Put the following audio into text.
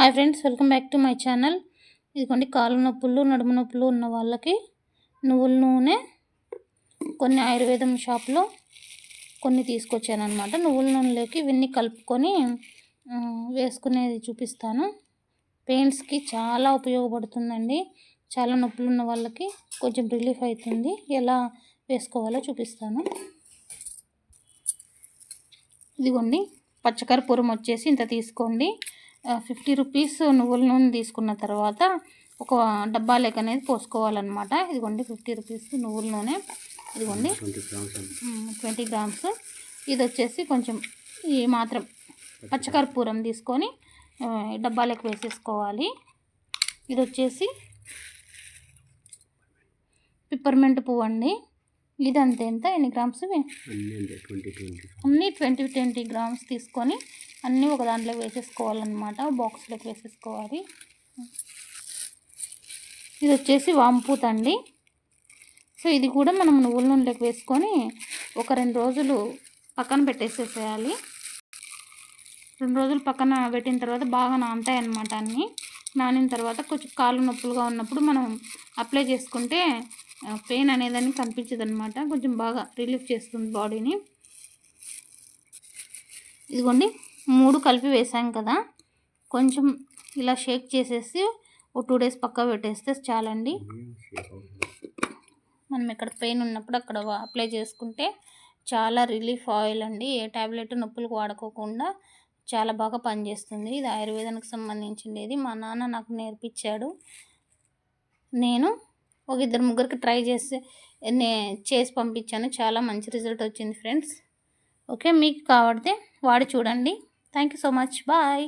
Hi friends, welcome back to my channel. ఇదిగోండి, కాళ్ళు నొప్పులు నడుము నొప్పులు ఉన్న వాళ్ళకి నువ్వుల నూనె కొన్ని ఆయుర్వేదం షాప్లో కొన్ని తీసుకొచ్చాను అనమాట. నువ్వుల నూనెలోకి ఇవన్నీ కలుపుకొని వేసుకునేది చూపిస్తాను. పెయిన్స్కి చాలా ఉపయోగపడుతుందండి. చాలా నొప్పులు ఉన్న వాళ్ళకి కొంచెం రిలీఫ్ అవుతుంది. ఎలా వేసుకోవాలో చూపిస్తాను. ఇదిగోండి, పచ్చకర్పూరం వచ్చేసి ఇంత తీసుకోండి. 50 రూపీస్ నువ్వుల నూనె తీసుకున్న తర్వాత ఒక డబ్బా లెక్క అనేది పోసుకోవాలన్నమాట. ఇదిగోండి 50 రూపీస్ నువ్వుల నూనె, ఇదిగోండి 20 గ్రామ్స్. ఇది వచ్చేసి కొంచెం ఈ మాత్రం పచ్చకర్పూరం తీసుకొని డబ్బా లెక్క వేసేసుకోవాలి. ఇది వచ్చేసి పిప్పర్మెంట్ పువ్వు అండి. ఇది అంతే, ఎంత ఎన్ని గ్రామ్స్? అన్నీ 20 గ్రామ్స్ తీసుకొని అన్నీ ఒక దాంట్లో వేసేసుకోవాలన్నమాట. బాక్స్లోకి వేసేసుకోవాలి. ఇది వచ్చేసి వాంపూత అండి. సో ఇది కూడా మనం నువ్వుల నూనెలోకి వేసుకొని ఒక 2 రోజులు పక్కన పెట్టేసేసేయాలి. 2 రోజులు పక్కన పెట్టిన తర్వాత బాగా నానతాయి అన్నమాట. అన్నీ నానిన తర్వాత కొంచెం కాళ్ళు నొప్పులుగా ఉన్నప్పుడు మనం అప్లై చేసుకుంటే పెయిన్ అనేదాన్ని కనిపించదు అనమాట. కొంచెం బాగా రిలీఫ్ చేస్తుంది బాడీని. ఇదిగోండి 3 కలిపి వేసాం కదా, కొంచెం ఇలా షేక్ చేసేసి ఒక 2 డేస్ పక్క పెట్టేస్తే చాలండి. మనం ఎక్కడ పెయిన్ ఉన్నప్పుడు అక్కడ అప్లై చేసుకుంటే చాలా రిలీఫ్ ఆయిల్ అండి. ఏ ట్యాబ్లెట్ నొప్పులకు వాడుకోకుండా చాలా బాగా పనిచేస్తుంది. ఇది ఆయుర్వేదానికి సంబంధించింది. మా నాన్న నాకు నేర్పించాడు. నేను ఒక 2-3 ట్రై చేసి పంపించాను. చాలా మంచి రిజల్ట్ వచ్చింది ఫ్రెండ్స్. ఓకే, మీకు కావాడితే వాడి చూడండి. Thank you so much. Bye.